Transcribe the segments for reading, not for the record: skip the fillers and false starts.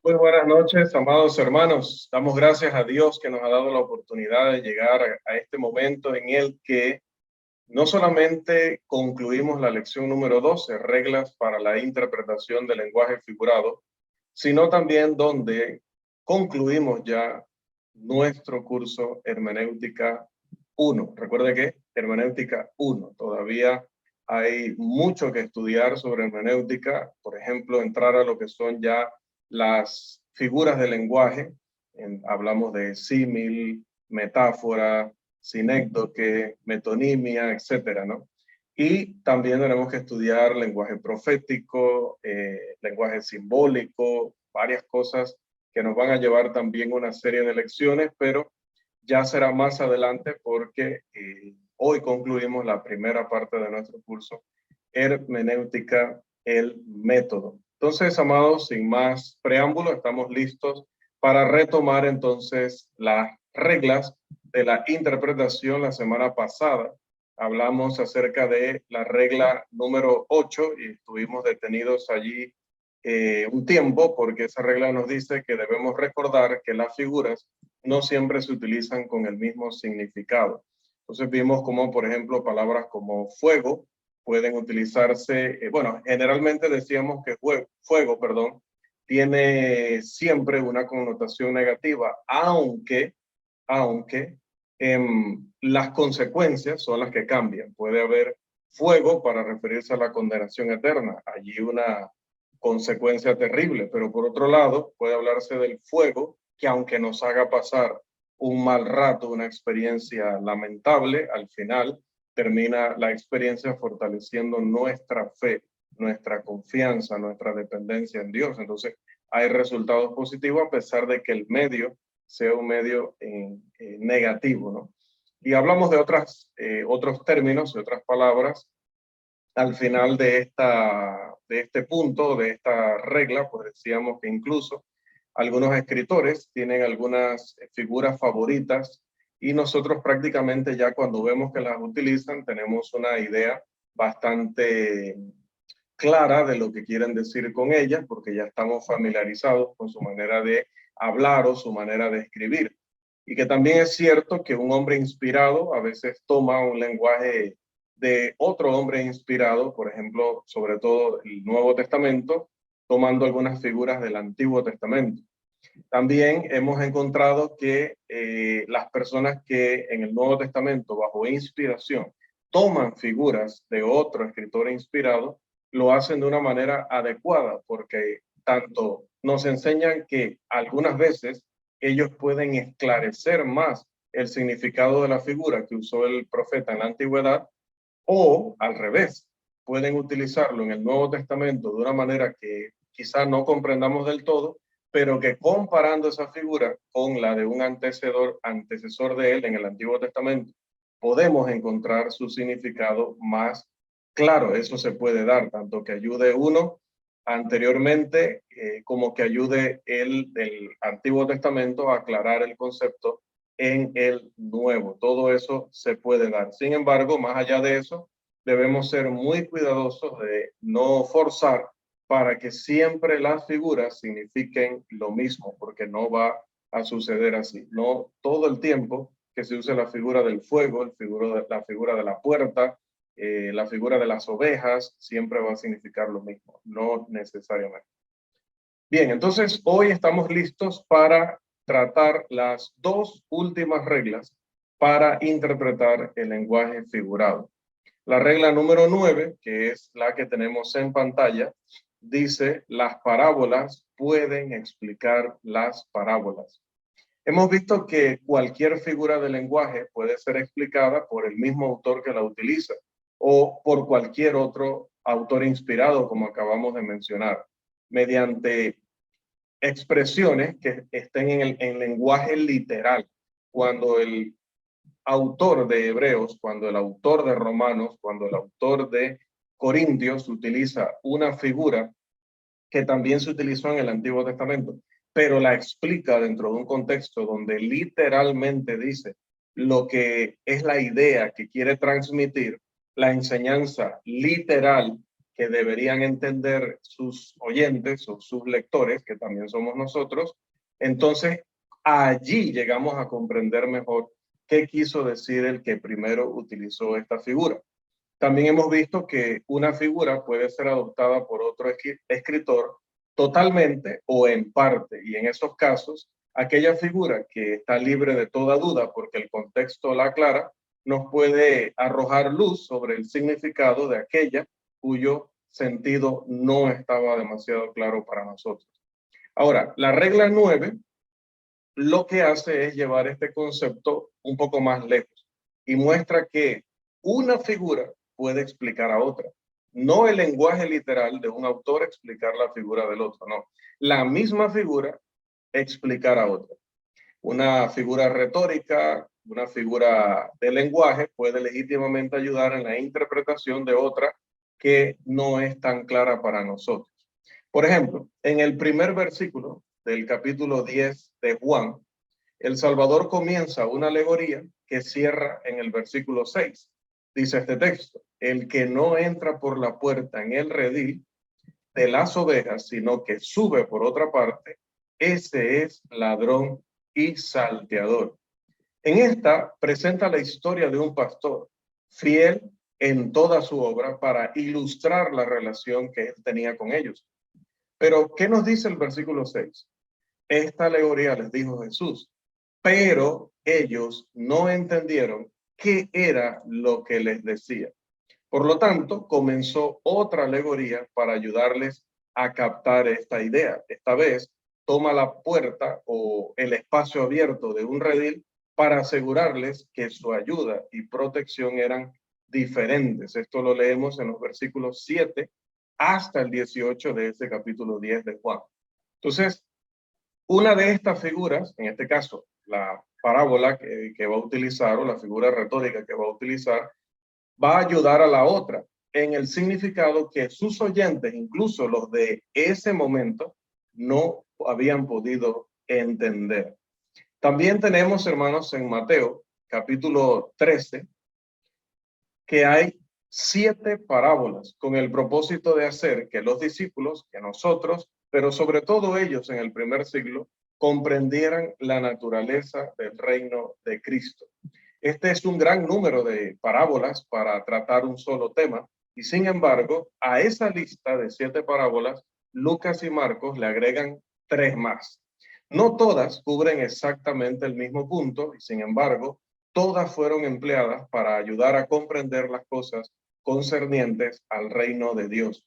Muy buenas noches, amados hermanos. Damos gracias a Dios que nos ha dado la oportunidad de llegar a este momento en el que no solamente concluimos la lección número 12, reglas para la interpretación del lenguaje figurado, sino también donde concluimos ya nuestro curso Hermenéutica 1. Recuerde que Hermenéutica 1, todavía hay mucho que estudiar sobre hermenéutica, por ejemplo, entrar a lo que son ya las figuras del lenguaje. Hablamos de símil, metáfora, sinécdoque, metonimia, etcétera, ¿no? Y también tenemos que estudiar lenguaje profético, lenguaje simbólico, varias cosas que nos van a llevar también una serie de lecciones, pero ya será más adelante porque hoy concluimos la primera parte de nuestro curso, Hermenéutica, el método. Entonces, amados, sin más preámbulo, estamos listos para retomar entonces las reglas de la interpretación. La semana pasada hablamos acerca de la regla número 8 y estuvimos detenidos allí un tiempo porque esa regla nos dice que debemos recordar que las figuras no siempre se utilizan con el mismo significado. Entonces vimos como, por ejemplo, palabras como fuego pueden utilizarse, bueno, generalmente decíamos que fuego, tiene siempre una connotación negativa, aunque las consecuencias son las que cambian. Puede haber fuego para referirse a la condenación eterna, allí una consecuencia terrible, pero por otro lado puede hablarse del fuego que aunque nos haga pasar un mal rato, una experiencia lamentable, al final termina la experiencia fortaleciendo nuestra fe, nuestra confianza, nuestra dependencia en Dios. Entonces hay resultados positivos a pesar de que el medio sea un medio negativo, ¿no? Y hablamos de otros términos y otras palabras al final de este punto, de esta regla. Pues decíamos que incluso algunos escritores tienen algunas figuras favoritas y nosotros prácticamente ya cuando vemos que las utilizan tenemos una idea bastante clara de lo que quieren decir con ellas, porque ya estamos familiarizados con su manera de hablar o su manera de escribir. Y que también es cierto que un hombre inspirado a veces toma un lenguaje de otro hombre inspirado, por ejemplo, sobre todo el Nuevo Testamento, tomando algunas figuras del Antiguo Testamento. También hemos encontrado que las personas que en el Nuevo Testamento, bajo inspiración, toman figuras de otro escritor inspirado, lo hacen de una manera adecuada, porque tanto nos enseñan que algunas veces ellos pueden esclarecer más el significado de la figura que usó el profeta en la antigüedad, o al revés, pueden utilizarlo en el Nuevo Testamento de una manera que quizás no comprendamos del todo, pero que comparando esa figura con la de un antecesor de él en el Antiguo Testamento, podemos encontrar su significado más claro. Eso se puede dar, tanto que ayude uno anteriormente como que ayude el del Antiguo Testamento a aclarar el concepto en el Nuevo. Todo eso se puede dar. Sin embargo, más allá de eso, debemos ser muy cuidadosos de no forzar para que siempre las figuras signifiquen lo mismo, porque no va a suceder así. No todo el tiempo que se use la figura del fuego, la figura de la puerta, la figura de las ovejas, siempre va a significar lo mismo, no necesariamente. Bien, entonces hoy estamos listos para tratar las dos últimas reglas para interpretar el lenguaje figurado. La regla número 9, que es la que tenemos en pantalla, dice: las parábolas pueden explicar las parábolas. Hemos visto que cualquier figura de lenguaje puede ser explicada por el mismo autor que la utiliza o por cualquier otro autor inspirado, como acabamos de mencionar, mediante expresiones que estén en lenguaje literal. Cuando el autor de Hebreos, cuando el autor de Romanos, cuando el autor de Corintios utiliza una figura que también se utilizó en el Antiguo Testamento, pero la explica dentro de un contexto donde literalmente dice lo que es la idea que quiere transmitir, la enseñanza literal que deberían entender sus oyentes o sus lectores, que también somos nosotros, entonces allí llegamos a comprender mejor qué quiso decir el que primero utilizó esta figura. También hemos visto que una figura puede ser adoptada por otro escritor totalmente o en parte, y en esos casos, aquella figura que está libre de toda duda porque el contexto la aclara, nos puede arrojar luz sobre el significado de aquella cuyo sentido no estaba demasiado claro para nosotros. Ahora, la regla 9 lo que hace es llevar este concepto un poco más lejos y muestra que una figura puede explicar a otra. No el lenguaje literal de un autor explicar la figura del otro, no. La misma figura explicar a otra. Una figura retórica, una figura de lenguaje puede legítimamente ayudar en la interpretación de otra que no es tan clara para nosotros. Por ejemplo, en el primer versículo del capítulo 10 de Juan, el Salvador comienza una alegoría que cierra en el versículo 6. Dice este texto: el que no entra por la puerta en el redil de las ovejas, sino que sube por otra parte, ese es ladrón y salteador. En esta presenta la historia de un pastor fiel en toda su obra para ilustrar la relación que él tenía con ellos. Pero, ¿qué nos dice el versículo 6? Esta alegoría les dijo Jesús, pero ellos no entendieron qué era lo que les decía. Por lo tanto, comenzó otra alegoría para ayudarles a captar esta idea. Esta vez, toma la puerta o el espacio abierto de un redil para asegurarles que su ayuda y protección eran diferentes. Esto lo leemos en los versículos 7 hasta el 18 de este capítulo 10 de Juan. Entonces, una de estas figuras, en este caso, la parábola que va a utilizar o la figura retórica que va a utilizar, va a ayudar a la otra en el significado que sus oyentes, incluso los de ese momento, no habían podido entender. También tenemos, hermanos, en Mateo, capítulo 13, que hay 7 parábolas con el propósito de hacer que los discípulos, que nosotros, pero sobre todo ellos en el primer siglo, comprendieran la naturaleza del reino de Cristo. Este es un gran número de parábolas para tratar un solo tema y sin embargo a esa lista de 7 parábolas, Lucas y Marcos le agregan 3 más. No todas cubren exactamente el mismo punto y sin embargo todas fueron empleadas para ayudar a comprender las cosas concernientes al reino de Dios.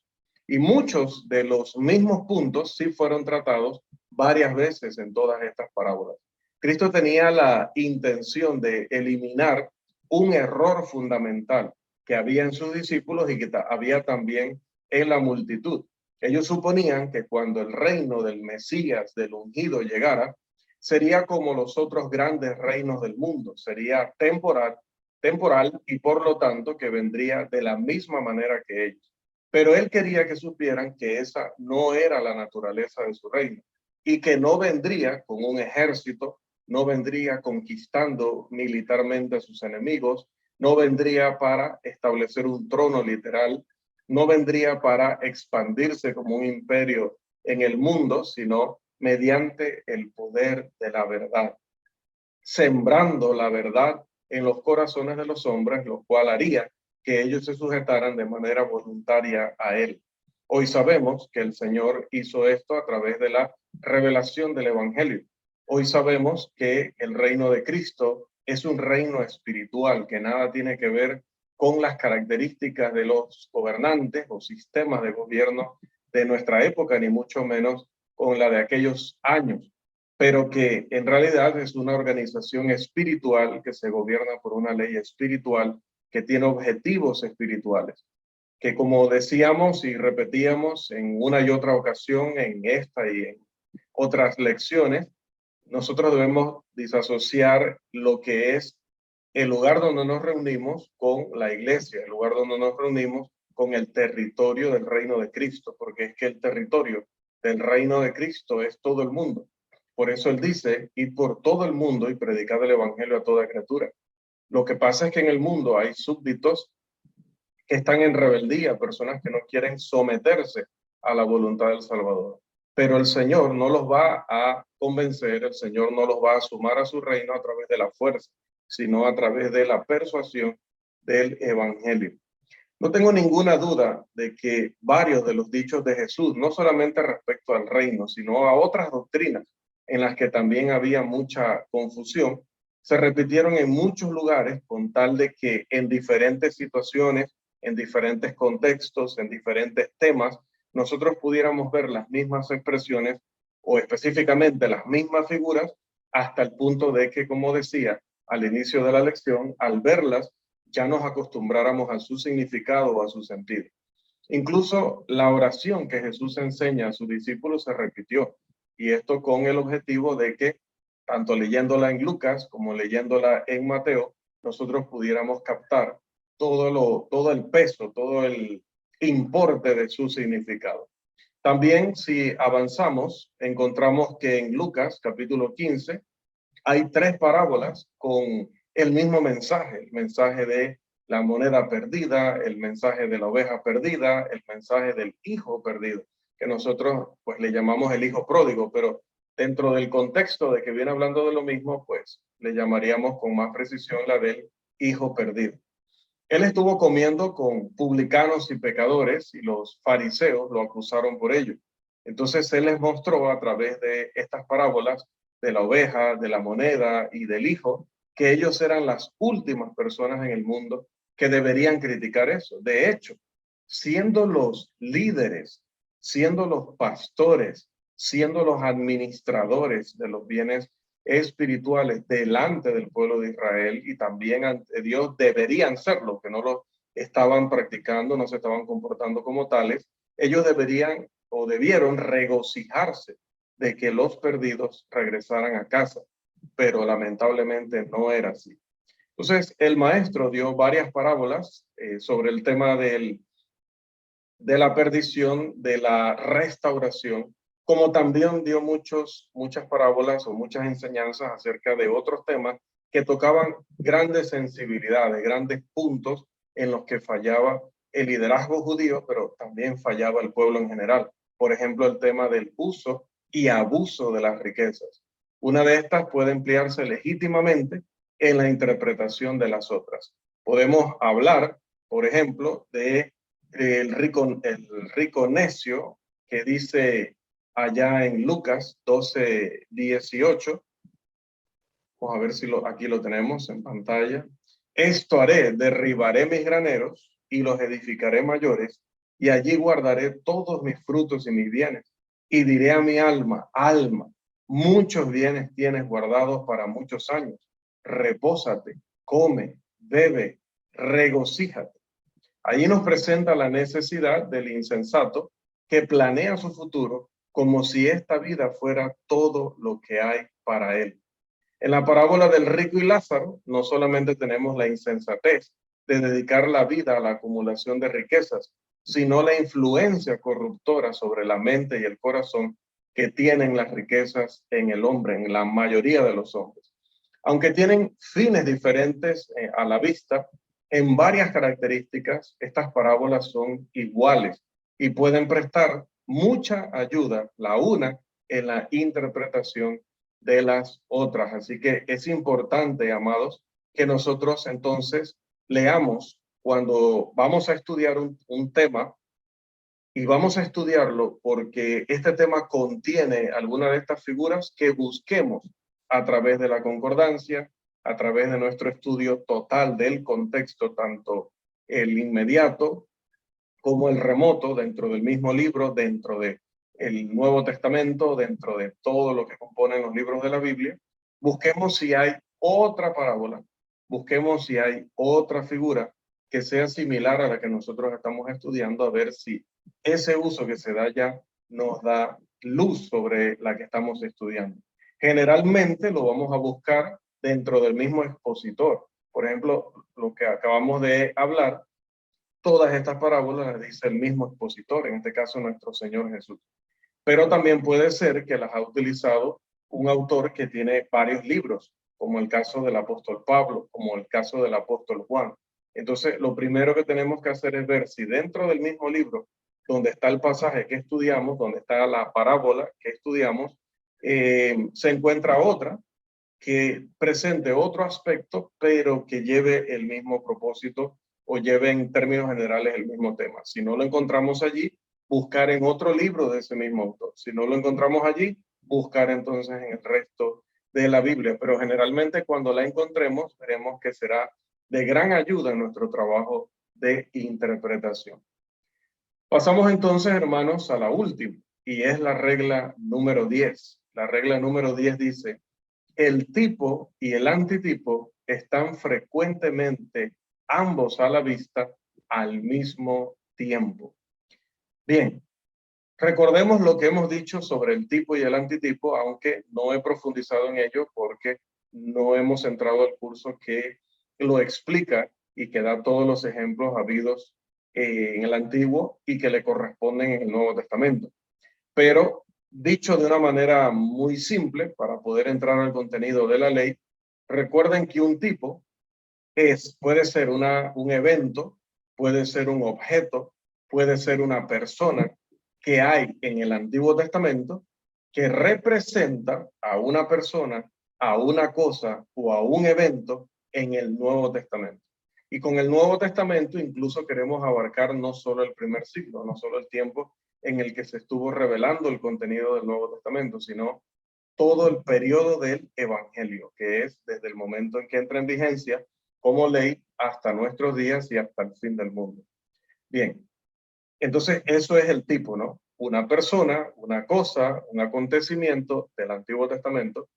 Y muchos de los mismos puntos sí fueron tratados varias veces en todas estas parábolas. Cristo tenía la intención de eliminar un error fundamental que había en sus discípulos y que había también en la multitud. Ellos suponían que cuando el reino del Mesías, del ungido, llegara, sería como los otros grandes reinos del mundo, sería temporal y por lo tanto que vendría de la misma manera que ellos. Pero él quería que supieran que esa no era la naturaleza de su reino y que no vendría con un ejército, no vendría conquistando militarmente a sus enemigos, no vendría para establecer un trono literal, no vendría para expandirse como un imperio en el mundo, sino mediante el poder de la verdad, sembrando la verdad en los corazones de los hombres, lo cual haría que ellos se sujetaran de manera voluntaria a él. Hoy sabemos que el Señor hizo esto a través de la revelación del Evangelio. Hoy sabemos que el reino de Cristo es un reino espiritual que nada tiene que ver con las características de los gobernantes o sistemas de gobierno de nuestra época, ni mucho menos con la de aquellos años, pero que en realidad es una organización espiritual que se gobierna por una ley espiritual que tiene objetivos espirituales, que como decíamos y repetíamos en una y otra ocasión en esta y en otras lecciones, nosotros debemos disasociar lo que es el lugar donde nos reunimos con la iglesia, el lugar donde nos reunimos con el territorio del reino de Cristo, porque es que el territorio del reino de Cristo es todo el mundo. Por eso él dice, id por todo el mundo y predicad el evangelio a toda criatura. Lo que pasa es que en el mundo hay súbditos que están en rebeldía, personas que no quieren someterse a la voluntad del Salvador. Pero el Señor no los va a convencer, el Señor no los va a sumar a su reino a través de la fuerza, sino a través de la persuasión del Evangelio. No tengo ninguna duda de que varios de los dichos de Jesús, no solamente respecto al reino, sino a otras doctrinas en las que también había mucha confusión, se repitieron en muchos lugares con tal de que en diferentes situaciones, en diferentes contextos, en diferentes temas, nosotros pudiéramos ver las mismas expresiones o específicamente las mismas figuras hasta el punto de que, como decía al inicio de la lección, al verlas ya nos acostumbráramos a su significado o a su sentido. Incluso la oración que Jesús enseña a sus discípulos se repitió, y esto con el objetivo de que, tanto leyéndola en Lucas como leyéndola en Mateo, nosotros pudiéramos captar todo el peso, todo el importe de su significado. También, si avanzamos, encontramos que en Lucas, capítulo 15, hay 3 parábolas con el mismo mensaje, el mensaje de la moneda perdida, el mensaje de la oveja perdida, el mensaje del hijo perdido, que nosotros pues le llamamos el hijo pródigo, pero dentro del contexto de que viene hablando de lo mismo, pues le llamaríamos con más precisión la del hijo perdido. Él estuvo comiendo con publicanos y pecadores y los fariseos lo acusaron por ello. Entonces él les mostró a través de estas parábolas de la oveja, de la moneda y del hijo, que ellos eran las últimas personas en el mundo que deberían criticar eso. De hecho, siendo los líderes, siendo los pastores, siendo los administradores de los bienes espirituales delante del pueblo de Israel y también ante Dios deberían serlo, que no lo estaban practicando, no se estaban comportando como tales, ellos deberían o debieron regocijarse de que los perdidos regresaran a casa, pero lamentablemente no era así. Entonces, el maestro dio varias parábolas sobre el tema de la perdición, de la restauración, como también dio muchas parábolas o muchas enseñanzas acerca de otros temas que tocaban grandes sensibilidades, grandes puntos en los que fallaba el liderazgo judío, pero también fallaba el pueblo en general. Por ejemplo, el tema del uso y abuso de las riquezas. Una de estas puede emplearse legítimamente en la interpretación de las otras. Podemos hablar, por ejemplo, de el rico necio que dice allá en Lucas 12:18. Vamos a ver si aquí lo tenemos en pantalla. Esto haré, derribaré mis graneros y los edificaré mayores, y allí guardaré todos mis frutos y mis bienes. Y diré a mi alma, alma, muchos bienes tienes guardados para muchos años. Repósate, come, bebe, regocíjate. Allí nos presenta la necesidad del insensato que planea su futuro como si esta vida fuera todo lo que hay para él. En la parábola del rico y Lázaro, no solamente tenemos la insensatez de dedicar la vida a la acumulación de riquezas, sino la influencia corruptora sobre la mente y el corazón que tienen las riquezas en el hombre, en la mayoría de los hombres. Aunque tienen fines diferentes a la vista, en varias características, estas parábolas son iguales y pueden prestar mucha ayuda, la una en la interpretación de las otras. Así que es importante, amados, que nosotros entonces leamos cuando vamos a estudiar un tema, y vamos a estudiarlo porque este tema contiene alguna de estas figuras, que busquemos a través de la concordancia, a través de nuestro estudio total del contexto, tanto el inmediato como el remoto, dentro del mismo libro, dentro de el Nuevo Testamento, dentro de todo lo que componen los libros de la Biblia. Busquemos si hay otra parábola, busquemos si hay otra figura que sea similar a la que nosotros estamos estudiando, a ver si ese uso que se da ya nos da luz sobre la que estamos estudiando. Generalmente lo vamos a buscar dentro del mismo expositor. Por ejemplo, lo que acabamos de hablar, todas estas parábolas las dice el mismo expositor, en este caso nuestro Señor Jesús. Pero también puede ser que las ha utilizado un autor que tiene varios libros, como el caso del apóstol Pablo, como el caso del apóstol Juan. Entonces, lo primero que tenemos que hacer es ver si dentro del mismo libro, donde está el pasaje que estudiamos, donde está la parábola que estudiamos, se encuentra otra que presente otro aspecto, pero que lleve el mismo propósito o lleve en términos generales el mismo tema. Si no lo encontramos allí, buscar en otro libro de ese mismo autor. Si no lo encontramos allí, buscar entonces en el resto de la Biblia. Pero generalmente cuando la encontremos, veremos que será de gran ayuda en nuestro trabajo de interpretación. Pasamos entonces, hermanos, a la última, y es la regla número 10. La regla número 10 dice: el tipo y el antitipo están frecuentemente ambos a la vista al mismo tiempo. Bien, recordemos lo que hemos dicho sobre el tipo y el antitipo, aunque no he profundizado en ello porque no hemos entrado al curso que lo explica y que da todos los ejemplos habidos en el Antiguo y que le corresponden en el Nuevo Testamento. Pero dicho de una manera muy simple, para poder entrar al contenido de la ley, recuerden que un tipo puede ser un evento, puede ser un objeto, puede ser una persona que hay en el Antiguo Testamento que representa a una persona, a una cosa o a un evento en el Nuevo Testamento. Y con el Nuevo Testamento incluso queremos abarcar no solo el primer siglo, no solo el tiempo en el que se estuvo revelando el contenido del Nuevo Testamento, sino todo el periodo del Evangelio, que es desde el momento en que entra en vigencia como ley hasta nuestros días y hasta el fin del mundo. Bien, entonces eso es el tipo, ¿no? Una persona, una cosa, un acontecimiento del Antiguo Testamento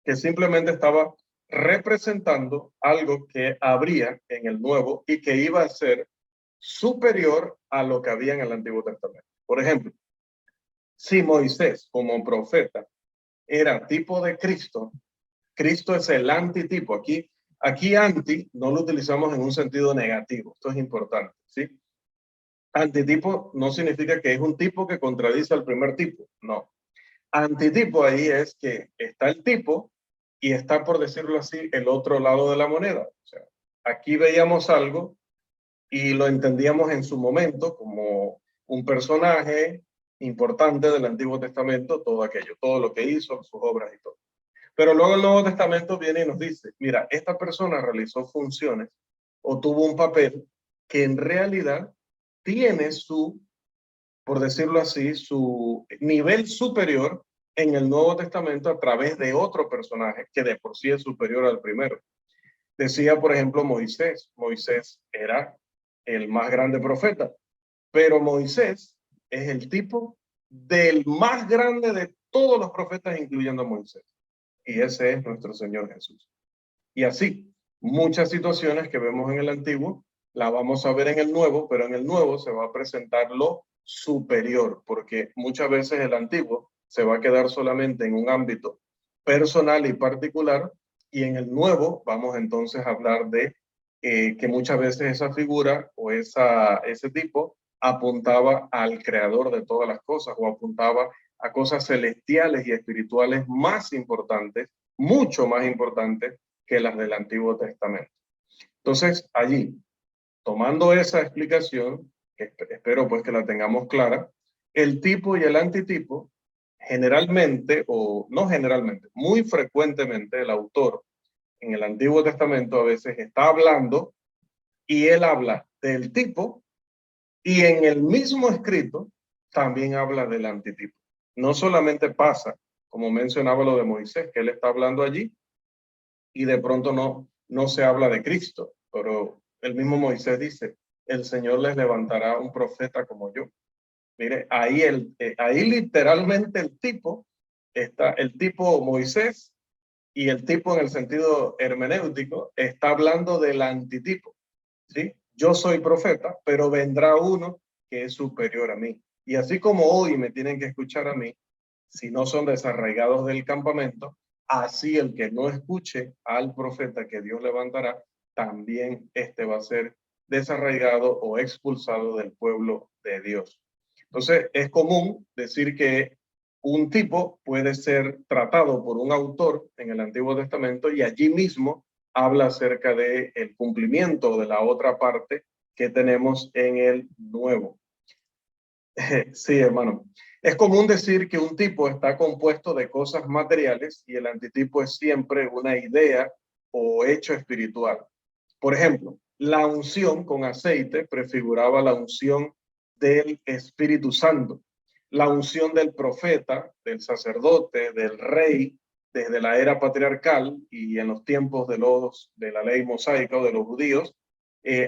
que simplemente estaba representando algo que habría en el Nuevo y que iba a ser superior a lo que había en el Antiguo Testamento. Por ejemplo, si Moisés como profeta era tipo de Cristo, Cristo es el antitipo. Aquí anti no lo utilizamos en un sentido negativo. Esto es importante, ¿sí? Antitipo no significa que es un tipo que contradice al primer tipo. No. Antitipo ahí es que está el tipo y está, por decirlo así, el otro lado de la moneda. O sea, aquí veíamos algo y lo entendíamos en su momento como un personaje importante del Antiguo Testamento, todo aquello, todo lo que hizo, sus obras y todo. Pero luego el Nuevo Testamento viene y nos dice, mira, esta persona realizó funciones o tuvo un papel que en realidad tiene su, por decirlo así, su nivel superior en el Nuevo Testamento a través de otro personaje que de por sí es superior al primero. Decía, por ejemplo, Moisés. Moisés era el más grande profeta, pero Moisés es el tipo del más grande de todos los profetas, incluyendo a Moisés. Y ese es nuestro Señor Jesús. Y así, muchas situaciones que vemos en el Antiguo, la vamos a ver en el Nuevo, pero en el Nuevo se va a presentar lo superior, porque muchas veces el Antiguo se va a quedar solamente en un ámbito personal y particular, y en el Nuevo vamos entonces a hablar de que muchas veces esa figura o ese tipo apuntaba al creador de todas las cosas o apuntaba a cosas celestiales y espirituales más importantes, mucho más importantes que las del Antiguo Testamento. Entonces, allí, tomando esa explicación, que espero pues que la tengamos clara, el tipo y el antitipo, generalmente, o no generalmente, muy frecuentemente el autor en el Antiguo Testamento a veces está hablando y él habla del tipo y en el mismo escrito también habla del antitipo. No solamente pasa, como mencionaba lo de Moisés, que él está hablando allí y de pronto no se habla de Cristo, pero el mismo Moisés dice, el Señor les levantará un profeta como yo. Mire, ahí literalmente el tipo Moisés y el tipo en el sentido hermenéutico está hablando del antitipo, ¿sí? Yo soy profeta, pero vendrá uno que es superior a mí. Y así como hoy me tienen que escuchar a mí, si no son desarraigados del campamento, así el que no escuche al profeta que Dios levantará, también este va a ser desarraigado o expulsado del pueblo de Dios. Entonces, es común decir que un tipo puede ser tratado por un autor en el Antiguo Testamento y allí mismo habla acerca de el cumplimiento de la otra parte que tenemos en el nuevo. Sí, hermano. Es común decir que un tipo está compuesto de cosas materiales y el antitipo es siempre una idea o hecho espiritual. Por ejemplo, la unción con aceite prefiguraba la unción del Espíritu Santo, la unción del profeta, del sacerdote, del rey, desde la era patriarcal y en los tiempos de la ley mosaica o de los judíos,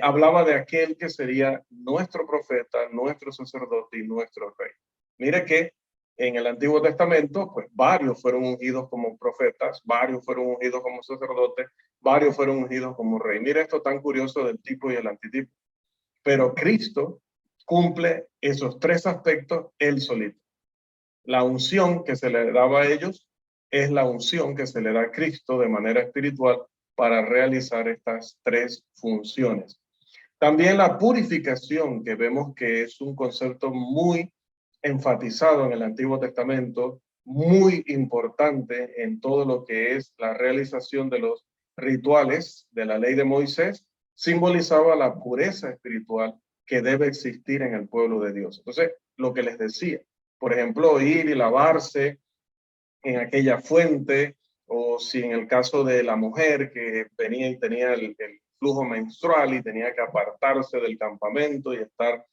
hablaba de aquel que sería nuestro profeta, nuestro sacerdote y nuestro rey. Mire que en el Antiguo Testamento, pues varios fueron ungidos como profetas, varios fueron ungidos como sacerdotes, varios fueron ungidos como rey. Mire esto tan curioso del tipo y el antitipo. Pero Cristo cumple esos tres aspectos él solito. La unción que se le daba a ellos es la unción que se le da a Cristo de manera espiritual para realizar estas tres funciones. También la purificación, que vemos que es un concepto muy enfatizado en el Antiguo Testamento, muy importante en todo lo que es la realización de los rituales de la ley de Moisés, simbolizaba la pureza espiritual que debe existir en el pueblo de Dios. Entonces, lo que les decía, por ejemplo, ir y lavarse en aquella fuente, o si en el caso de la mujer que venía y tenía el flujo menstrual y tenía que apartarse del campamento y estar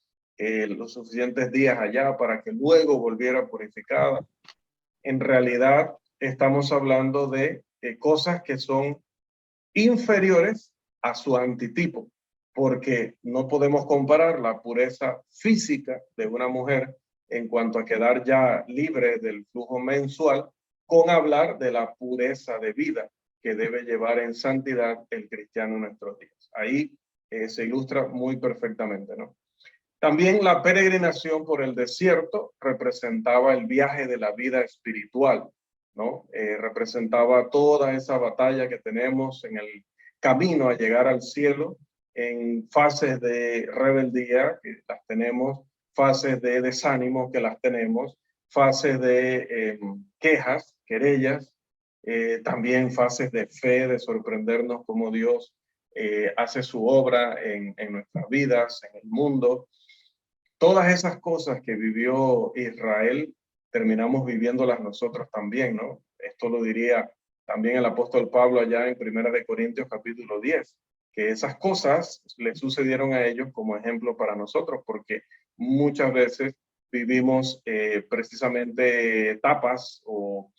los suficientes días allá para que luego volviera purificada. En realidad estamos hablando de cosas que son inferiores a su antitipo, porque no podemos comparar la pureza física de una mujer en cuanto a quedar ya libre del flujo mensual con hablar de la pureza de vida que debe llevar en santidad el cristiano en nuestros días. Ahí se ilustra muy perfectamente, ¿no? También la peregrinación por el desierto representaba el viaje de la vida espiritual, ¿no? Representaba toda esa batalla que tenemos en el camino a llegar al cielo, en fases de rebeldía, que las tenemos, fases de desánimo, que las tenemos, fases de quejas, querellas, también fases de fe, de sorprendernos cómo Dios hace su obra en nuestras vidas, en el mundo. Todas esas cosas que vivió Israel, terminamos viviéndolas nosotros también, ¿no? Esto lo diría también el apóstol Pablo allá en Primera de Corintios capítulo 10, que esas cosas le sucedieron a ellos como ejemplo para nosotros, porque muchas veces vivimos precisamente etapas o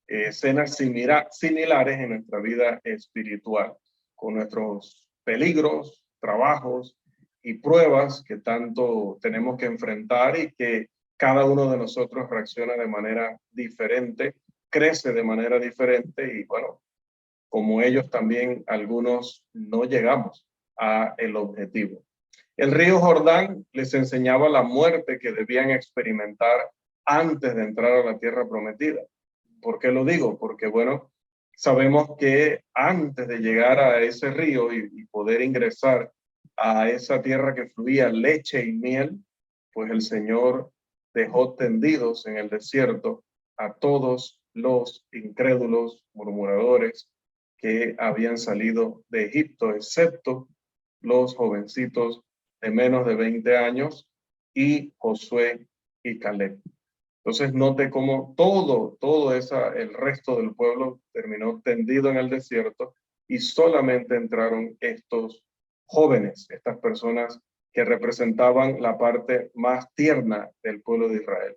escenas similares en nuestra vida espiritual, con nuestros peligros, trabajos y pruebas que tanto tenemos que enfrentar y que cada uno de nosotros reacciona de manera diferente, crece de manera diferente y bueno, como ellos también algunos no llegamos a el objetivo. El río Jordán les enseñaba la muerte que debían experimentar antes de entrar a la tierra prometida. ¿Por qué lo digo? Porque, bueno, sabemos que antes de llegar a ese río y poder ingresar a esa tierra que fluía leche y miel, pues el Señor dejó tendidos en el desierto a todos los incrédulos, murmuradores que habían salido de Egipto, excepto los jovencitos de menos de 20 años y Josué y Caleb. Entonces note cómo el resto del pueblo terminó tendido en el desierto y solamente entraron estos jóvenes, estas personas que representaban la parte más tierna del pueblo de Israel.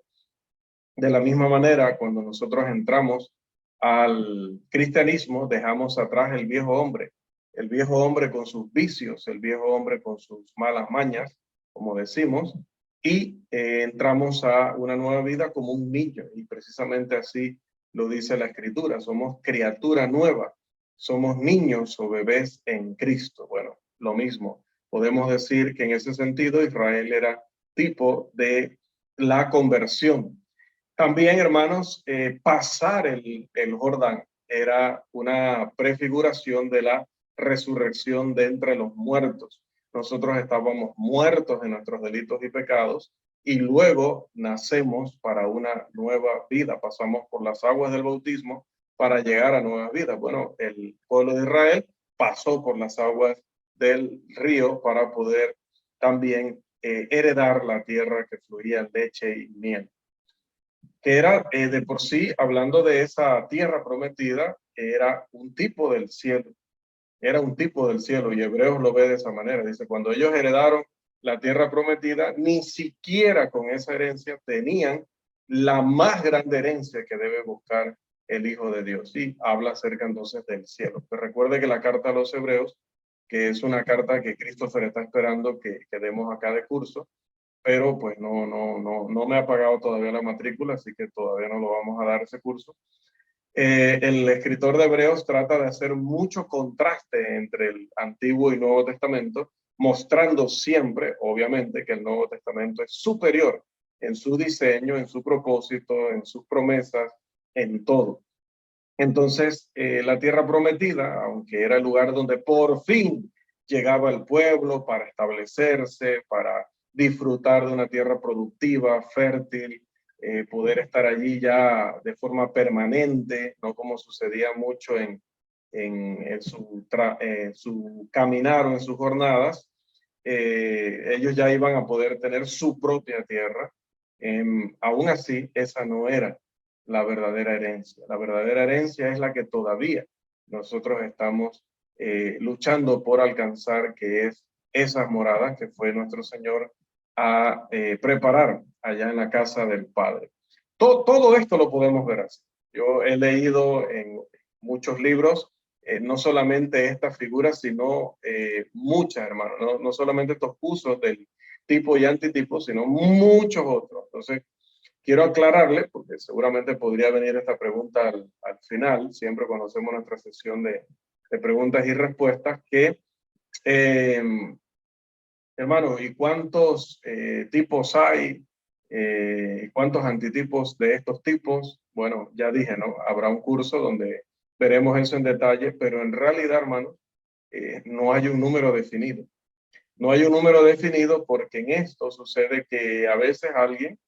De la misma manera, cuando nosotros entramos al cristianismo, dejamos atrás el viejo hombre con sus vicios, el viejo hombre con sus malas mañas, como decimos, y entramos a una nueva vida como un niño, y precisamente así lo dice la Escritura, somos criatura nueva, somos niños o bebés en Cristo. Bueno, lo mismo, podemos decir que en ese sentido Israel era tipo de la conversión. También, hermanos, pasar el Jordán era una prefiguración de la resurrección de entre los muertos. Nosotros estábamos muertos en nuestros delitos y pecados y luego nacemos para una nueva vida. Pasamos por las aguas del bautismo para llegar a nuevas vidas. Bueno, el pueblo de Israel pasó por las aguas del río para poder también heredar la tierra que fluía leche y miel. Que era de por sí, hablando de esa tierra prometida, era un tipo del cielo. Era un tipo del cielo, y Hebreos lo ve de esa manera. Dice, cuando ellos heredaron la tierra prometida, ni siquiera con esa herencia tenían la más grande herencia que debe buscar el Hijo de Dios. Y habla acerca entonces del cielo. Pues recuerde que la carta a los Hebreos, que es una carta que Christopher está esperando que demos acá de curso, pero pues no me ha pagado todavía la matrícula, así que todavía no lo vamos a dar ese curso. El escritor de Hebreos trata de hacer mucho contraste entre el Antiguo y Nuevo Testamento, mostrando siempre, obviamente, que el Nuevo Testamento es superior en su diseño, en su propósito, en sus promesas, en todo. Entonces, la tierra prometida, aunque era el lugar donde por fin llegaba el pueblo para establecerse, para disfrutar de una tierra productiva, fértil, poder estar allí ya de forma permanente, no como sucedía mucho en su caminar o en sus jornadas, ellos ya iban a poder tener su propia tierra. Aún así, esa no era la verdadera herencia. La verdadera herencia es la que todavía nosotros estamos luchando por alcanzar, que es esas moradas que fue nuestro Señor a preparar allá en la casa del Padre. Todo esto lo podemos ver así. Yo he leído en muchos libros, no solamente estas figuras, sino muchas, hermanos, no solamente estos usos del tipo y antitipo, sino muchos otros. Entonces, quiero aclararle, porque seguramente podría venir esta pregunta al final, siempre cuando hacemos nuestra sesión de preguntas y respuestas, que, hermano, ¿y cuántos tipos hay? ¿Cuántos antitipos de estos tipos? Bueno, ya dije, ¿no? Habrá un curso donde veremos eso en detalle, pero en realidad, hermano, no hay un número definido. No hay un número definido porque en esto sucede que a veces alguien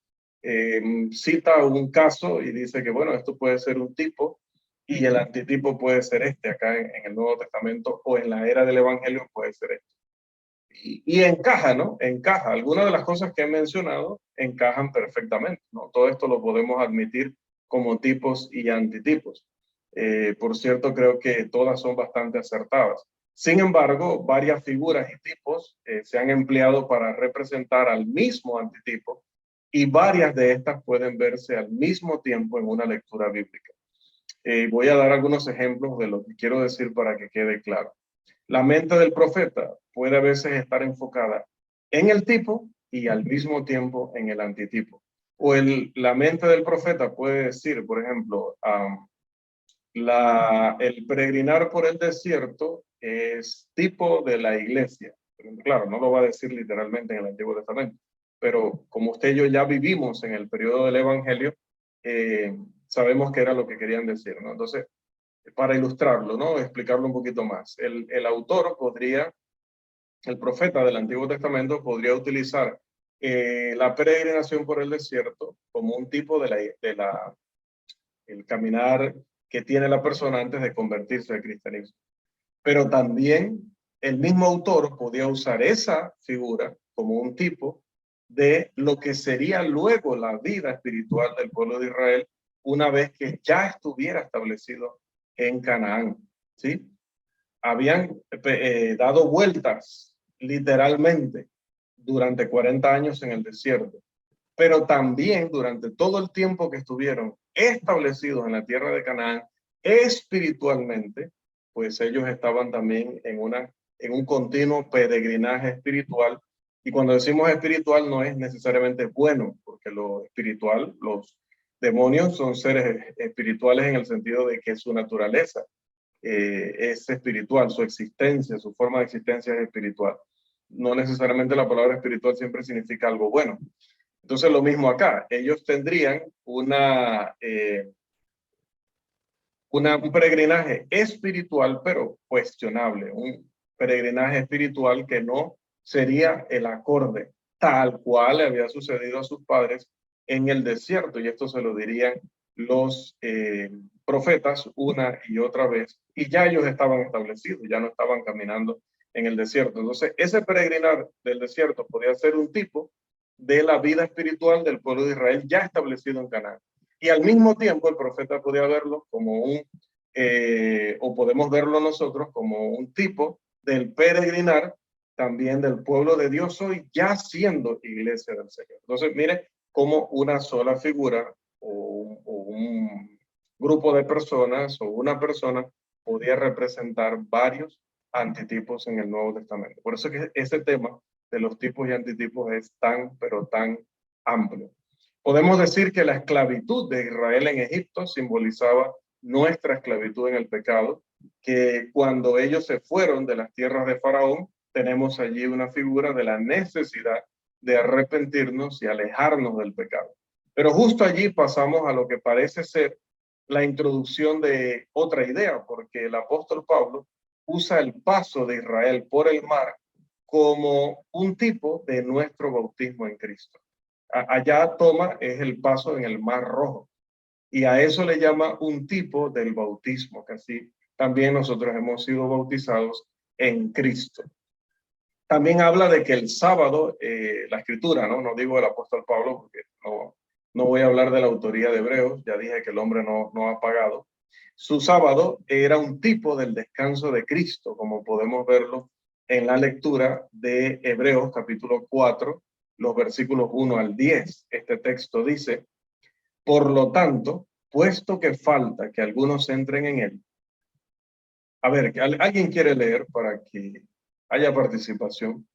cita un caso y dice que, bueno, esto puede ser un tipo y el antitipo puede ser este, acá en el Nuevo Testamento o en la era del Evangelio puede ser este. Y encaja, ¿no? Encaja. Algunas de las cosas que he mencionado encajan perfectamente, ¿no? Todo esto lo podemos admitir como tipos y antitipos. Por cierto, creo que todas son bastante acertadas. Sin embargo, varias figuras y tipos se han empleado para representar al mismo antitipo y varias de estas pueden verse al mismo tiempo en una lectura bíblica. Voy a dar algunos ejemplos de lo que quiero decir para que quede claro. La mente del profeta puede a veces estar enfocada en el tipo y al mismo tiempo en el antitipo. O la mente del profeta puede decir, por ejemplo, el peregrinar por el desierto es tipo de la iglesia. Claro, no lo va a decir literalmente en el Antiguo Testamento, pero como usted y yo ya vivimos en el periodo del Evangelio, sabemos que era lo que querían decir, ¿no? Entonces, para ilustrarlo, ¿no? Explicarlo un poquito más. El autor podría, el profeta del Antiguo Testamento podría utilizar la peregrinación por el desierto como un tipo el caminar que tiene la persona antes de convertirse al cristianismo. Pero también el mismo autor podía usar esa figura como un tipo de lo que sería luego la vida espiritual del pueblo de Israel una vez que ya estuviera establecido en Canaán, ¿sí? Habían dado vueltas literalmente durante 40 años en el desierto, pero también durante todo el tiempo que estuvieron establecidos en la tierra de Canaán espiritualmente, pues ellos estaban también en un continuo peregrinaje espiritual. Y cuando decimos espiritual no es necesariamente bueno, porque lo espiritual, los demonios son seres espirituales en el sentido de que su naturaleza es espiritual, su existencia, su forma de existencia es espiritual. No necesariamente la palabra espiritual siempre significa algo bueno. Entonces lo mismo acá, ellos tendrían un peregrinaje espiritual, pero cuestionable, un peregrinaje espiritual que no sería el acorde tal cual le había sucedido a sus padres en el desierto, y esto se lo dirían los profetas una y otra vez y ya ellos estaban establecidos, ya no estaban caminando en el desierto. Entonces, ese peregrinar del desierto podía ser un tipo de la vida espiritual del pueblo de Israel ya establecido en Canaán. Y al mismo tiempo el profeta podía verlo como o podemos verlo nosotros como un tipo del peregrinar también del pueblo de Dios hoy, ya siendo iglesia del Señor. Entonces, mire cómo una sola figura o un grupo de personas o una persona podía representar varios antitipos en el Nuevo Testamento. Por eso que ese tema de los tipos y antitipos es tan, pero tan amplio. Podemos decir que la esclavitud de Israel en Egipto simbolizaba nuestra esclavitud en el pecado, que cuando ellos se fueron de las tierras de Faraón, tenemos allí una figura de la necesidad de arrepentirnos y alejarnos del pecado. Pero justo allí pasamos a lo que parece ser la introducción de otra idea, porque el apóstol Pablo usa el paso de Israel por el mar como un tipo de nuestro bautismo en Cristo. Allá toma es el paso en el Mar Rojo, y a eso le llama un tipo del bautismo, que así también nosotros hemos sido bautizados en Cristo. También habla de que el sábado, la escritura, no digo el apóstol Pablo, porque no voy a hablar de la autoría de Hebreos, ya dije que el hombre no ha pagado. Su sábado era un tipo del descanso de Cristo, como podemos verlo en la lectura de Hebreos capítulo 4, los versículos 1 al 10. Este texto dice: por lo tanto, puesto que falta que algunos entren en él. A ver, ¿alguien quiere leer para que haya participación?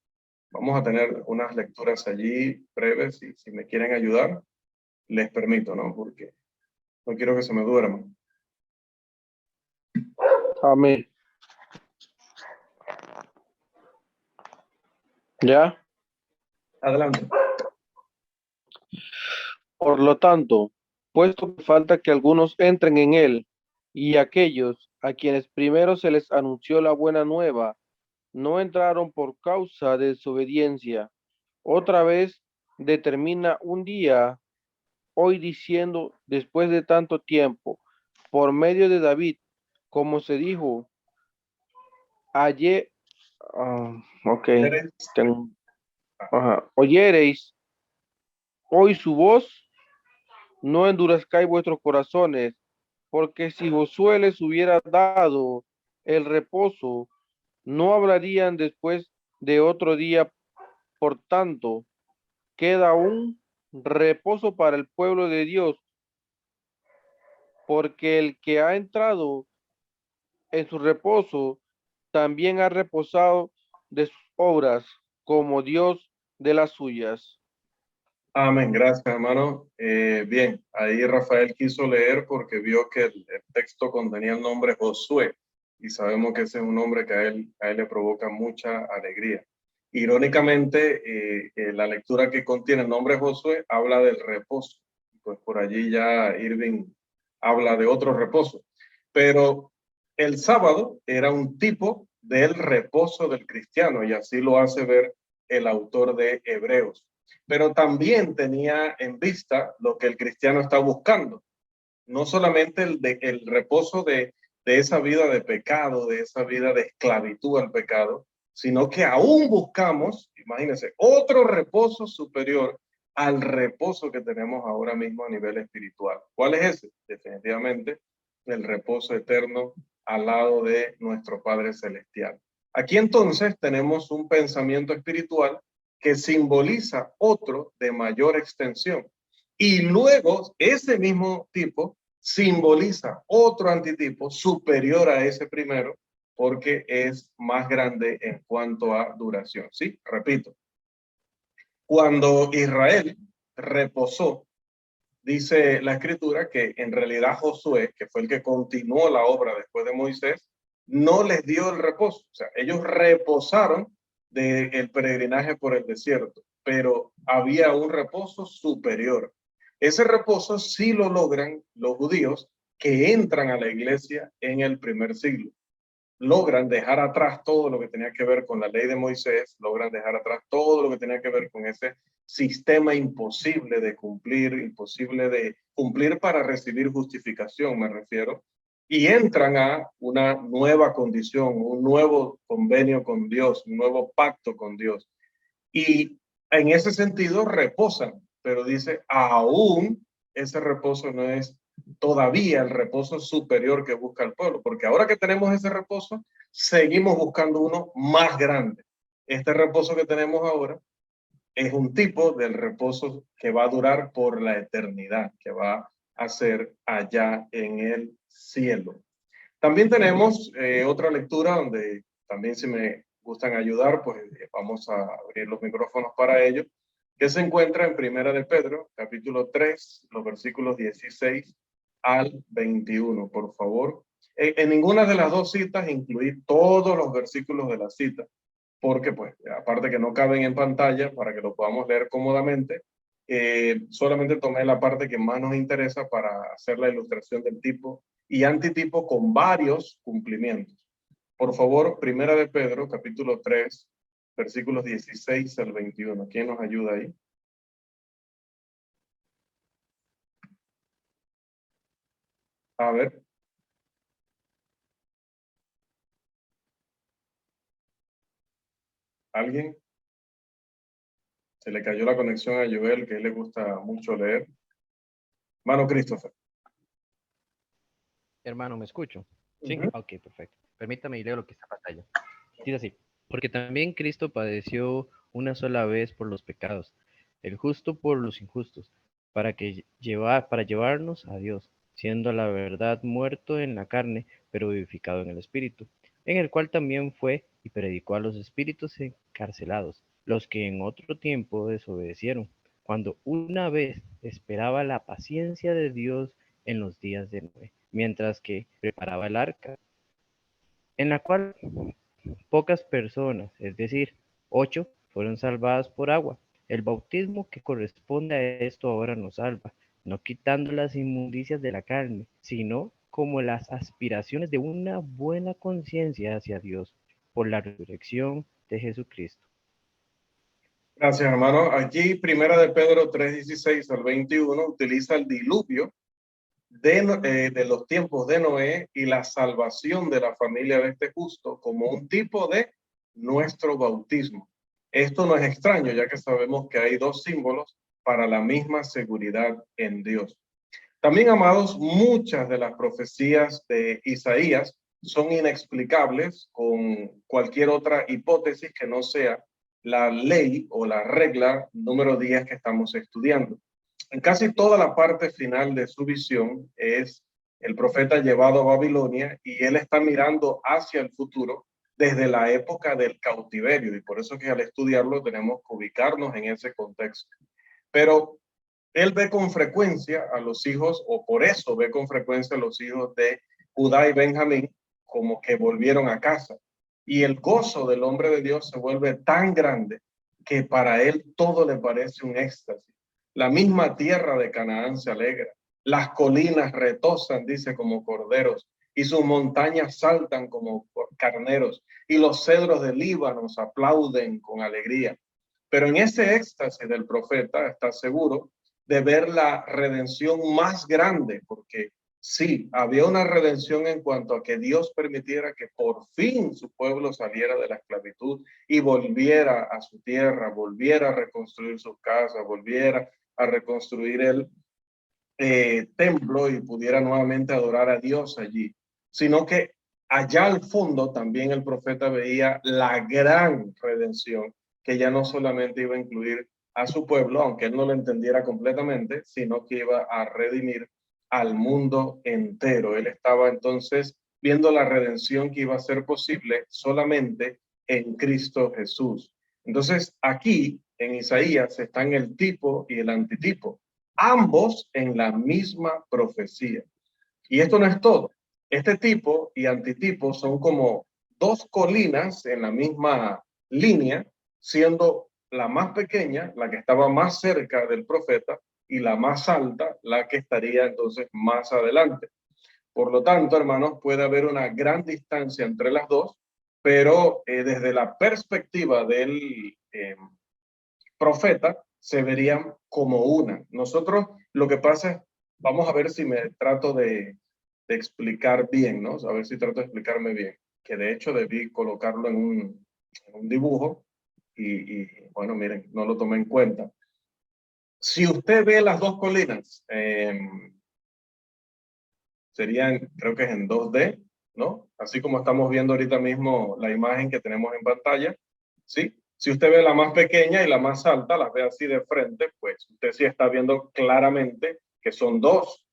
Vamos a tener unas lecturas allí breves y si me quieren ayudar, les permito, ¿no? Porque no quiero que se me duerman. Amén. ¿Ya? Adelante. Por lo tanto, puesto que falta que algunos entren en él, y aquellos a quienes primero se les anunció la buena nueva, no entraron por causa de desobediencia, otra vez determina un día, hoy diciendo, después de tanto tiempo, por medio de David, como se dijo ayer, ok, oyereis hoy su voz, no endurezcáis vuestros corazones, porque si Josué les hubiera dado el reposo, no hablarían después de otro día. Por tanto, queda un reposo para el pueblo de Dios, porque el que ha entrado en su reposo también ha reposado de sus obras, como Dios de las suyas. Amén, gracias hermano. Bien, ahí Rafael quiso leer porque vio que el texto contenía el nombre Josué y sabemos que ese es un nombre que a él le provoca mucha alegría. Irónicamente, la lectura que contiene el nombre Josué habla del reposo, pues por allí ya Irving habla de otro reposo, pero el sábado era un tipo del reposo del cristiano y así lo hace ver el autor de Hebreos, pero también tenía en vista lo que el cristiano está buscando, no solamente el reposo de esa vida de pecado, de esa vida de esclavitud al pecado, sino que aún buscamos, imagínense, otro reposo superior al reposo que tenemos ahora mismo a nivel espiritual. ¿Cuál es ese? Definitivamente el reposo eterno al lado de nuestro Padre Celestial. Aquí entonces tenemos un pensamiento espiritual que simboliza otro de mayor extensión. Y luego ese mismo tipo simboliza otro antitipo superior a ese primero porque es más grande en cuanto a duración. Sí, repito. Cuando Israel reposó, dice la escritura que en realidad Josué, que fue el que continuó la obra después de Moisés, no les dio el reposo. O sea, ellos reposaron del peregrinaje por el desierto, pero había un reposo superior. Ese reposo sí lo logran los judíos que entran a la iglesia en el primer siglo. Logran dejar atrás todo lo que tenía que ver con la ley de Moisés, logran dejar atrás todo lo que tenía que ver con ese sistema imposible de cumplir, imposible de cumplir para recibir justificación, me refiero, y entran a una nueva condición, un nuevo convenio con Dios, un nuevo pacto con Dios. Y en ese sentido reposan, pero dice, aún ese reposo no es todavía el reposo superior que busca el pueblo, porque ahora que tenemos ese reposo, seguimos buscando uno más grande. Este reposo que tenemos ahora es un tipo del reposo que va a durar por la eternidad, que va a ser allá en el cielo. También tenemos otra lectura donde también si me gustan ayudar, pues vamos a abrir los micrófonos para ello, que se encuentra en Primera de Pedro, capítulo 3, los versículos 16 al 21, por favor. En ninguna de las dos citas incluí todos los versículos de la cita, porque pues aparte que no caben en pantalla para que lo podamos leer cómodamente, solamente tomé la parte que más nos interesa para hacer la ilustración del tipo y antitipo con varios cumplimientos. Por favor, Primera de Pedro, capítulo 3, versículos 16 al 21. ¿Quién nos ayuda ahí? A ver. ¿Alguien? Se le cayó la conexión a Joel, que a él le gusta mucho leer. Mano Christopher. Hermano, ¿me escucho? Sí, Uh-huh. ok, perfecto. Permítame y leo lo que está en pantalla. Dice así, porque también Cristo padeció una sola vez por los pecados, el justo por los injustos, para llevarnos a Dios, siendo a la verdad muerto en la carne, pero vivificado en el Espíritu, en el cual también fue y predicó a los espíritus encarcelados, los que en otro tiempo desobedecieron, cuando una vez esperaba la paciencia de Dios en los días de Noé, mientras que preparaba el arca, en la cual pocas personas, es decir, 8, fueron salvadas por agua. El bautismo que corresponde a esto ahora nos salva, no quitando las inmundicias de la carne, sino como las aspiraciones de una buena conciencia hacia Dios, por la resurrección de Jesucristo. Gracias, hermano. Aquí, Primera de Pedro 3:16 al 21, utiliza el diluvio de los tiempos de Noé y la salvación de la familia de este justo como un tipo de nuestro bautismo. Esto no es extraño, ya que sabemos que hay dos símbolos para la misma seguridad en Dios. También, amados, muchas de las profecías de Isaías son inexplicables con cualquier otra hipótesis que no sea la ley o la regla número 10 que estamos estudiando. En casi toda la parte final de su visión es el profeta llevado a Babilonia y él está mirando hacia el futuro desde la época del cautiverio y por eso que al estudiarlo tenemos que ubicarnos en ese contexto. Pero él ve con frecuencia a los hijos, o por eso ve con frecuencia a los hijos de Judá y Benjamín como que volvieron a casa. Y el gozo del hombre de Dios se vuelve tan grande que para él todo le parece un éxtasis. La misma tierra de Canaán se alegra. Las colinas retozan, dice, como corderos, y sus montañas saltan como carneros, y los cedros del Líbano aplauden con alegría. Pero en ese éxtasis del profeta está seguro de ver la redención más grande, porque sí, había una redención en cuanto a que Dios permitiera que por fin su pueblo saliera de la esclavitud y volviera a su tierra, volviera a reconstruir sus casas, volviera a reconstruir el templo y pudiera nuevamente adorar a Dios allí, sino que allá al fondo también el profeta veía la gran redención que ya no solamente iba a incluir a su pueblo, aunque él no lo entendiera completamente, sino que iba a redimir al mundo entero. Él estaba entonces viendo la redención que iba a ser posible solamente en Cristo Jesús. Entonces aquí en Isaías están el tipo y el antitipo, ambos en la misma profecía. Y esto no es todo. Este tipo y antitipo son como dos colinas en la misma línea, siendo la más pequeña, la que estaba más cerca del profeta, y la más alta, la que estaría entonces más adelante. Por lo tanto, hermanos, puede haber una gran distancia entre las dos, pero desde la perspectiva del profeta se verían como una. Nosotros lo que pasa es, vamos a ver si me trato de explicar bien, ¿no? A ver si trato de explicarme bien, que de hecho debí colocarlo en un dibujo bueno, miren, no lo tomé en cuenta. Si usted ve las dos colinas, serían, creo que es en 2D, ¿no? Así como estamos viendo ahorita mismo la imagen que tenemos en pantalla, ¿sí? Si usted ve la más pequeña y la más alta, las ve así de frente, pues usted sí está viendo claramente que son dos.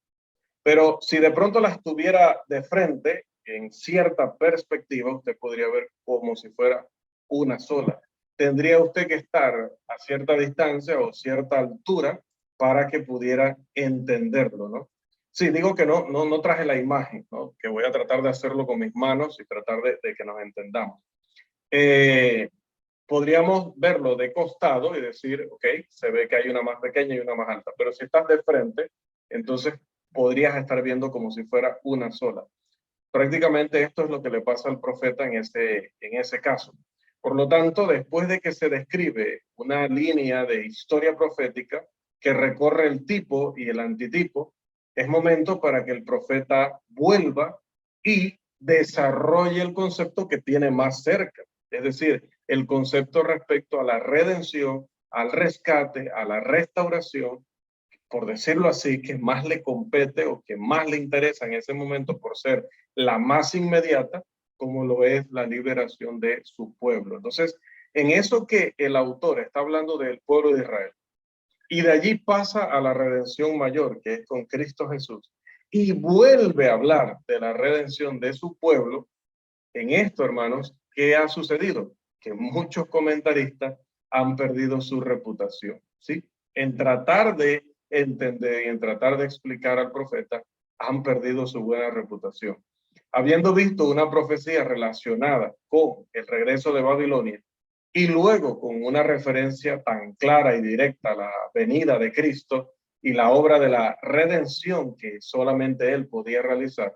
Pero si de pronto las tuviera de frente, en cierta perspectiva, usted podría ver como si fuera una sola. Tendría usted que estar a cierta distancia o cierta altura para que pudiera entenderlo, ¿no? Sí, digo que no traje la imagen, ¿no? Que voy a tratar de hacerlo con mis manos y tratar de que nos entendamos. Podríamos verlo de costado y decir, ok, se ve que hay una más pequeña y una más alta, pero si estás de frente, entonces podrías estar viendo como si fuera una sola. Prácticamente esto es lo que le pasa al profeta en ese caso. Por lo tanto, después de que se describe una línea de historia profética que recorre el tipo y el antitipo, es momento para que el profeta vuelva y desarrolle el concepto que tiene más cerca. Es decir, el concepto respecto a la redención, al rescate, a la restauración, por decirlo así, que más le compete o que más le interesa en ese momento por ser la más inmediata, como lo es la liberación de su pueblo. Entonces, en eso que el autor está hablando del pueblo de Israel, y de allí pasa a la redención mayor, que es con Cristo Jesús, y vuelve a hablar de la redención de su pueblo. En esto, hermanos, ¿qué ha sucedido? Que muchos comentaristas han perdido su reputación, ¿sí? En tratar de entender y en tratar de explicar al profeta, han perdido su buena reputación. Habiendo visto una profecía relacionada con el regreso de Babilonia y luego con una referencia tan clara y directa a la venida de Cristo y la obra de la redención que solamente él podía realizar,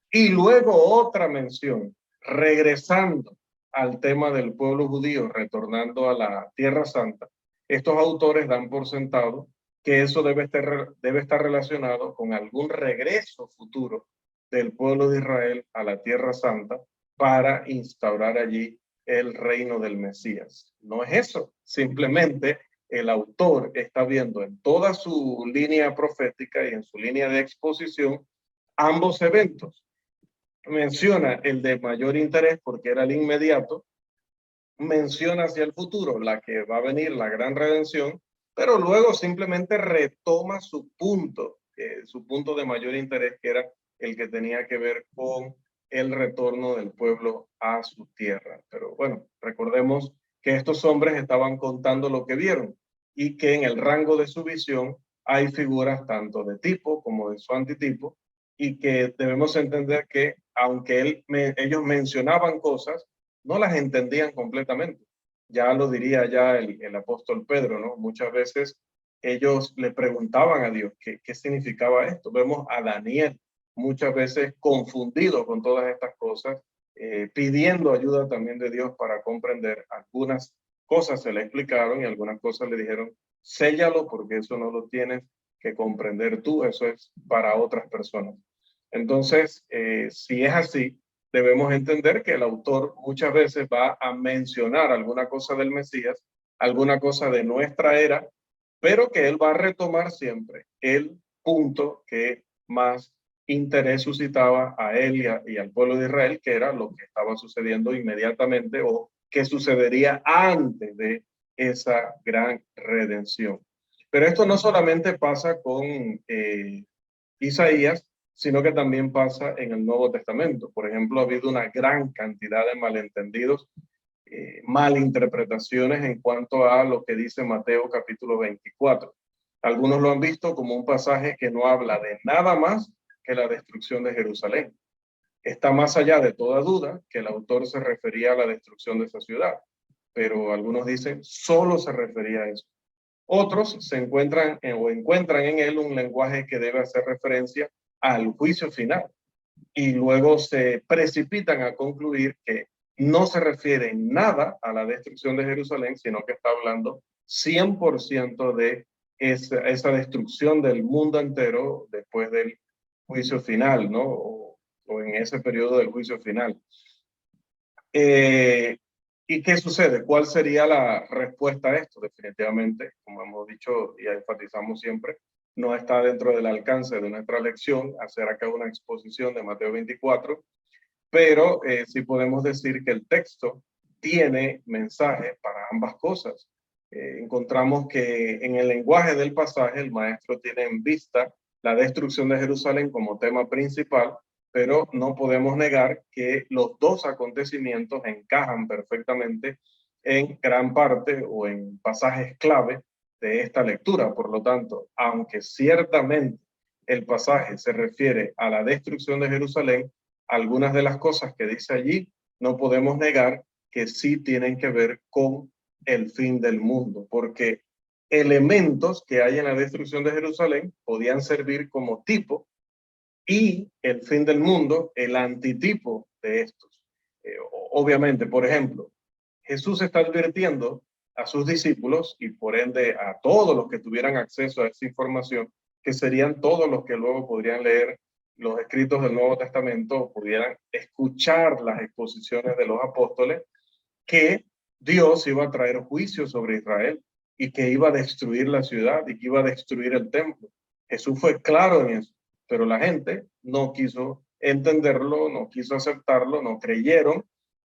y luego otra mención regresando al tema del pueblo judío, retornando a la Tierra Santa, estos autores dan por sentado que eso debe estar relacionado con algún regreso futuro del pueblo de Israel a la Tierra Santa para instaurar allí el reino del Mesías. No es eso, simplemente el autor está viendo en toda su línea profética y en su línea de exposición ambos eventos. Menciona el de mayor interés porque era el inmediato, menciona hacia el futuro la que va a venir, la gran redención, pero luego simplemente retoma su punto de mayor interés, que era el que tenía que ver con el retorno del pueblo a su tierra. Pero bueno, recordemos que estos hombres estaban contando lo que vieron y que en el rango de su visión hay figuras tanto de tipo como de su antitipo, y que debemos entender que aunque ellos mencionaban cosas, no las entendían completamente. Ya lo diría ya el apóstol Pedro, ¿no? Muchas veces ellos le preguntaban a Dios qué significaba esto. Vemos a Daniel muchas veces confundido con todas estas cosas, pidiendo ayuda también de Dios para comprender. Algunas cosas se le explicaron y algunas cosas le dijeron, séllalo porque eso no lo tienes que comprender tú, eso es para otras personas. Entonces, si es así, debemos entender que el autor muchas veces va a mencionar alguna cosa del Mesías, alguna cosa de nuestra era, pero que él va a retomar siempre el punto que más interés suscitaba a él y al pueblo de Israel, que era lo que estaba sucediendo inmediatamente o que sucedería antes de esa gran redención. Pero esto no solamente pasa con Isaías, sino que también pasa en el Nuevo Testamento. Por ejemplo, ha habido una gran cantidad de malentendidos, malinterpretaciones en cuanto a lo que dice Mateo capítulo 24. Algunos lo han visto como un pasaje que no habla de nada más que la destrucción de Jerusalén. Está más allá de toda duda que el autor se refería a la destrucción de esa ciudad, pero algunos dicen solo se refería a eso. Otros se encuentran en él un lenguaje que debe hacer referencia al juicio final y luego se precipitan a concluir que no se refiere en nada a la destrucción de Jerusalén, sino que está hablando 100% de esa destrucción del mundo entero después del juicio final, ¿no? O en ese periodo del juicio final. ¿Y qué sucede? ¿Cuál sería la respuesta a esto? Definitivamente, como hemos dicho y enfatizamos siempre, no está dentro del alcance de nuestra lección hacer acá una exposición de Mateo 24, pero sí podemos decir que el texto tiene mensaje para ambas cosas. Encontramos que en el lenguaje del pasaje el maestro tiene en vista la destrucción de Jerusalén como tema principal, pero no podemos negar que los dos acontecimientos encajan perfectamente en gran parte o en pasajes clave de esta lectura. Por lo tanto, aunque ciertamente el pasaje se refiere a la destrucción de Jerusalén, algunas de las cosas que dice allí no podemos negar que sí tienen que ver con el fin del mundo, porque elementos que hay en la destrucción de Jerusalén podían servir como tipo y el fin del mundo, el antitipo de estos. Obviamente, por ejemplo, Jesús está advirtiendo a sus discípulos y por ende a todos los que tuvieran acceso a esa información, que serían todos los que luego podrían leer los escritos del Nuevo Testamento o pudieran escuchar las exposiciones de los apóstoles, que Dios iba a traer juicio sobre Israel y que iba a destruir la ciudad y que iba a destruir el templo. Jesús fue claro en eso, pero la gente no quiso entenderlo, no quiso aceptarlo, no creyeron.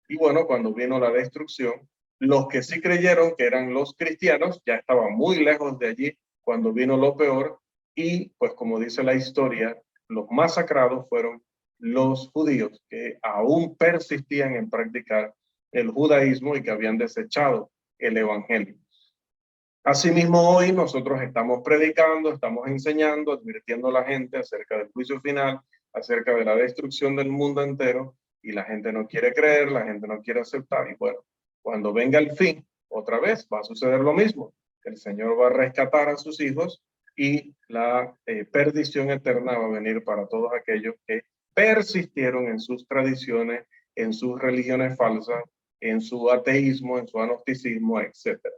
Y bueno, cuando vino la destrucción, los que sí creyeron, que eran los cristianos, ya estaban muy lejos de allí cuando vino lo peor. Y pues como dice la historia, los masacrados fueron los judíos, que aún persistían en practicar el judaísmo y que habían desechado el evangelio. Asimismo, hoy nosotros estamos predicando, estamos enseñando, advirtiendo a la gente acerca del juicio final, acerca de la destrucción del mundo entero, y la gente no quiere creer, la gente no quiere aceptar. Y bueno, cuando venga el fin, otra vez va a suceder lo mismo. El Señor va a rescatar a sus hijos y la perdición eterna va a venir para todos aquellos que persistieron en sus tradiciones, en sus religiones falsas, en su ateísmo, en su agnosticismo, etcétera.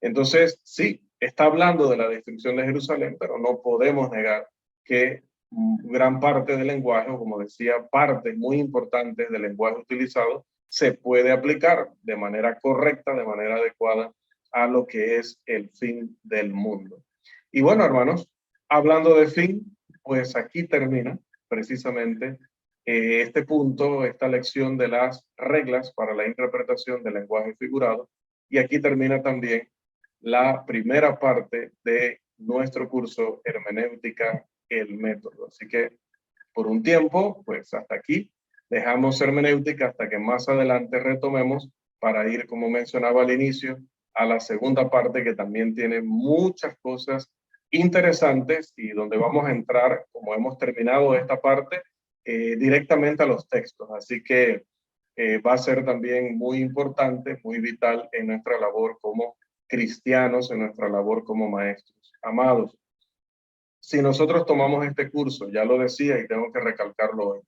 Entonces, sí, está hablando de la destrucción de Jerusalén, pero no podemos negar que gran parte del lenguaje, o como decía, partes muy importantes del lenguaje utilizado, se puede aplicar de manera correcta, de manera adecuada a lo que es el fin del mundo. Y bueno, hermanos, hablando de fin, pues aquí termina precisamente este punto, esta lección de las reglas para la interpretación del lenguaje figurado. Y aquí termina también la primera parte de nuestro curso Hermenéutica, el método. Así que por un tiempo, pues hasta aquí, dejamos hermenéutica hasta que más adelante retomemos para ir, como mencionaba al inicio, a la segunda parte que también tiene muchas cosas interesantes y donde vamos a entrar, como hemos terminado esta parte, directamente a los textos. Así que va a ser también muy importante, muy vital en nuestra labor como cristianos, en nuestra labor como maestros. Amados, si nosotros tomamos este curso, ya lo decía y tengo que recalcarlo hoy,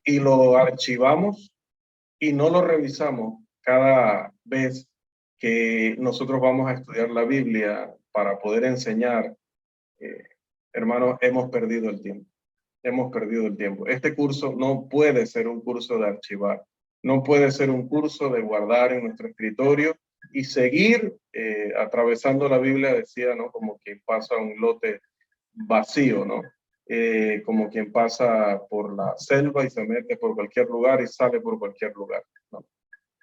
y lo archivamos y no lo revisamos cada vez que nosotros vamos a estudiar la Biblia para poder enseñar, hermanos, hemos perdido el tiempo. Hemos perdido el tiempo. Este curso no puede ser un curso de archivar, no puede ser un curso de guardar en nuestro escritorio y seguir atravesando la Biblia, decía, ¿no? Como quien pasa un lote vacío, ¿no? Como quien pasa por la selva y se mete por cualquier lugar y sale por cualquier lugar, ¿no?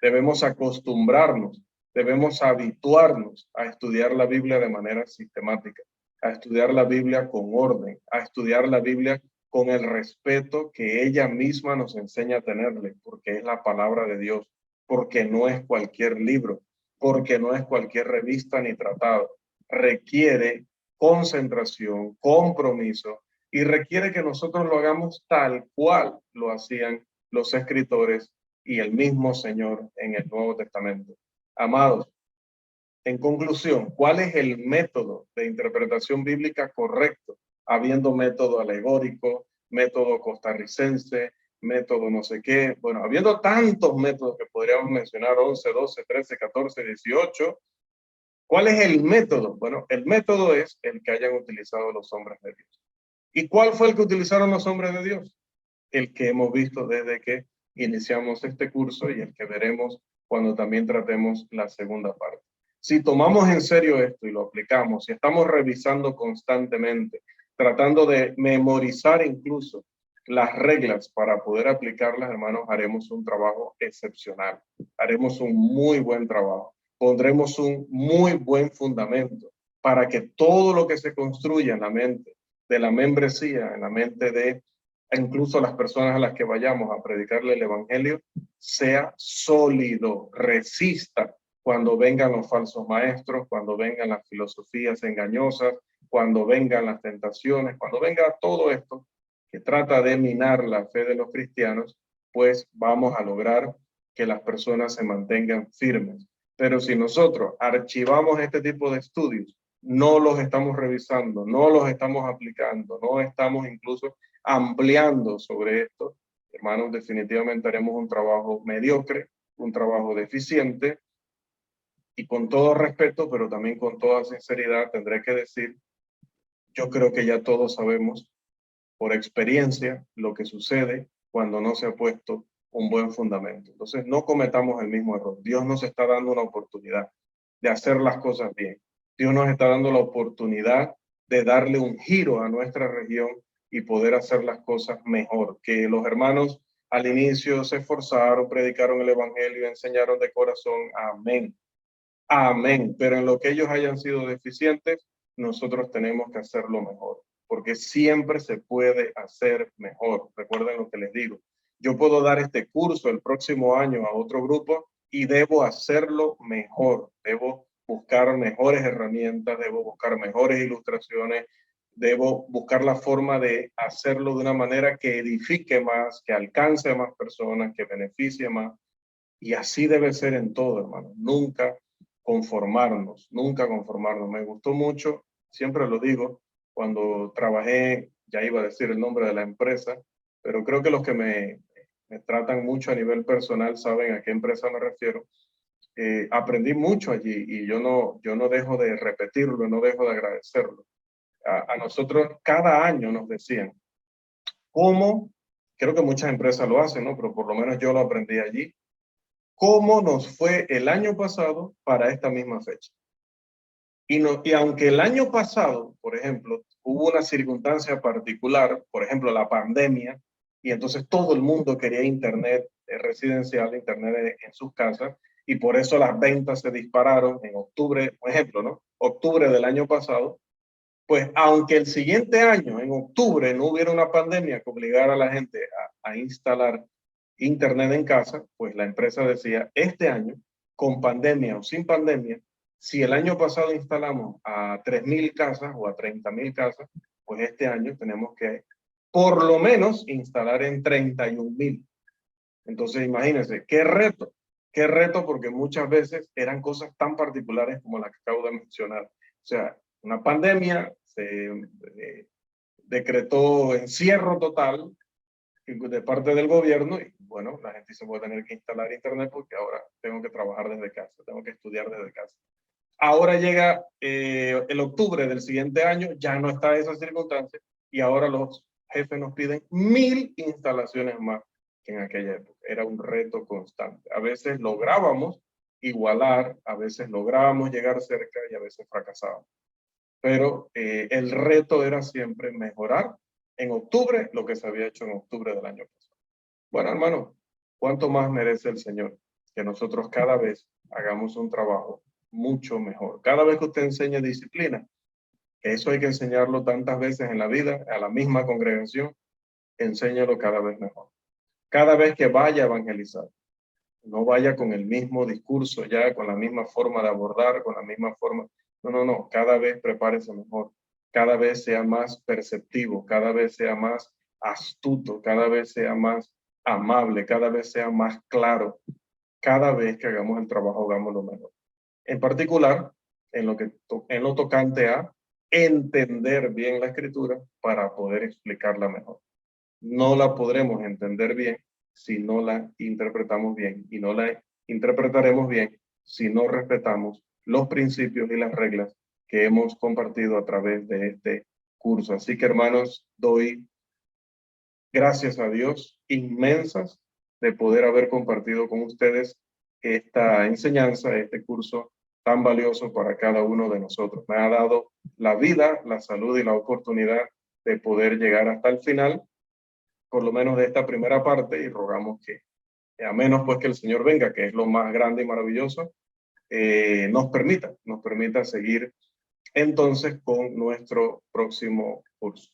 Debemos acostumbrarnos, debemos habituarnos a estudiar la Biblia de manera sistemática, a estudiar la Biblia con orden, a estudiar la Biblia con el respeto que ella misma nos enseña a tenerle, porque es la palabra de Dios, porque no es cualquier libro, porque no es cualquier revista ni tratado. Requiere concentración, compromiso y requiere que nosotros lo hagamos tal cual lo hacían los escritores y el mismo Señor en el Nuevo Testamento. Amados, en conclusión, ¿cuál es el método de interpretación bíblica correcto? Habiendo método alegórico, método costarricense, método no sé qué. Bueno, habiendo tantos métodos que podríamos mencionar, 11, 12, 13, 14, 18. ¿Cuál es el método? Bueno, el método es el que hayan utilizado los hombres de Dios. ¿Y cuál fue el que utilizaron los hombres de Dios? El que hemos visto desde que iniciamos este curso y el que veremos cuando también tratemos la segunda parte. Si tomamos en serio esto y lo aplicamos, si estamos revisando constantemente, tratando de memorizar incluso las reglas para poder aplicarlas, hermanos, haremos un trabajo excepcional. Haremos un muy buen trabajo. Pondremos un muy buen fundamento para que todo lo que se construya en la mente de la membresía, en la mente de incluso las personas a las que vayamos a predicarle el evangelio, sea sólido, resista cuando vengan los falsos maestros, cuando vengan las filosofías engañosas, cuando vengan las tentaciones, cuando venga todo esto que trata de minar la fe de los cristianos, pues vamos a lograr que las personas se mantengan firmes. Pero si nosotros archivamos este tipo de estudios, no los estamos revisando, no los estamos aplicando, no estamos incluso ampliando sobre esto, hermanos, definitivamente haremos un trabajo mediocre, un trabajo deficiente, y con todo respeto, pero también con toda sinceridad, tendré que decir, yo creo que ya todos sabemos por experiencia lo que sucede cuando no se ha puesto un buen fundamento. Entonces, no cometamos el mismo error. Dios nos está dando una oportunidad de hacer las cosas bien. Dios nos está dando la oportunidad de darle un giro a nuestra región y poder hacer las cosas mejor. Que los hermanos al inicio se esforzaron, predicaron el evangelio, enseñaron de corazón. Amén. Amén. Pero en lo que ellos hayan sido deficientes, nosotros tenemos que hacerlo mejor, porque siempre se puede hacer mejor. Recuerden lo que les digo. Yo puedo dar este curso el próximo año a otro grupo y debo hacerlo mejor. Debo buscar mejores herramientas, debo buscar mejores ilustraciones, debo buscar la forma de hacerlo de una manera que edifique más, que alcance a más personas, que beneficie más. Y así debe ser en todo, hermano. Nunca conformarnos, nunca conformarnos. Me gustó mucho, siempre lo digo, cuando trabajé, ya iba a decir el nombre de la empresa, pero creo que los que me tratan mucho a nivel personal saben a qué empresa me refiero. Aprendí mucho allí y yo no dejo de repetirlo, no dejo de agradecerlo. A nosotros cada año nos decían cómo, creo que muchas empresas lo hacen, ¿no? Pero por lo menos yo lo aprendí allí, cómo nos fue el año pasado para esta misma fecha. Y aunque el año pasado, por ejemplo, hubo una circunstancia particular, por ejemplo, la pandemia, y entonces todo el mundo quería internet residencial, internet en sus casas, y por eso las ventas se dispararon en octubre, por ejemplo, ¿no? Octubre del año pasado, pues aunque el siguiente año, en octubre, no hubiera una pandemia que obligara a la gente a instalar internet en casa, pues la empresa decía, este año, con pandemia o sin pandemia, si el año pasado instalamos a 3,000 casas o a 30,000 casas, pues este año tenemos que por lo menos instalar en 31,000. Entonces imagínense, qué reto porque muchas veces eran cosas tan particulares como las que acabo de mencionar. O sea, una pandemia, se decretó encierro total de parte del gobierno y bueno, la gente se puede tener que instalar internet porque ahora tengo que trabajar desde casa, tengo que estudiar desde casa. Ahora llega el octubre del siguiente año, ya no está esa circunstancia y ahora los jefes nos piden 1,000 instalaciones más que en aquella época. Era un reto constante. A veces lográbamos igualar, a veces lográbamos llegar cerca y a veces fracasábamos. Pero el reto era siempre mejorar en octubre lo que se había hecho en octubre del año pasado. Bueno, hermano, ¿cuánto más merece el Señor? Que nosotros cada vez hagamos un trabajo mucho mejor. Cada vez que usted enseñe disciplina, que eso hay que enseñarlo tantas veces en la vida, a la misma congregación, enséñalo cada vez mejor. Cada vez que vaya a evangelizar, no vaya con el mismo discurso ya, con la misma forma de abordar, con la misma forma. No. Cada vez prepárese mejor. Cada vez sea más perceptivo, cada vez sea más astuto, cada vez sea más amable, cada vez sea más claro. Cada vez que hagamos el trabajo, hagámoslo mejor. En particular, en lo tocante a entender bien la escritura para poder explicarla mejor. No la podremos entender bien si no la interpretamos bien y no la interpretaremos bien si no respetamos los principios y las reglas que hemos compartido a través de este curso. Así que, hermanos, doy gracias a Dios inmensas de poder haber compartido con ustedes esta enseñanza, este curso tan valioso para cada uno de nosotros. Me ha dado la vida, la salud y la oportunidad de poder llegar hasta el final, por lo menos de esta primera parte, y rogamos que, a menos pues que el Señor venga, que es lo más grande y maravilloso, nos permita seguir entonces con nuestro próximo curso.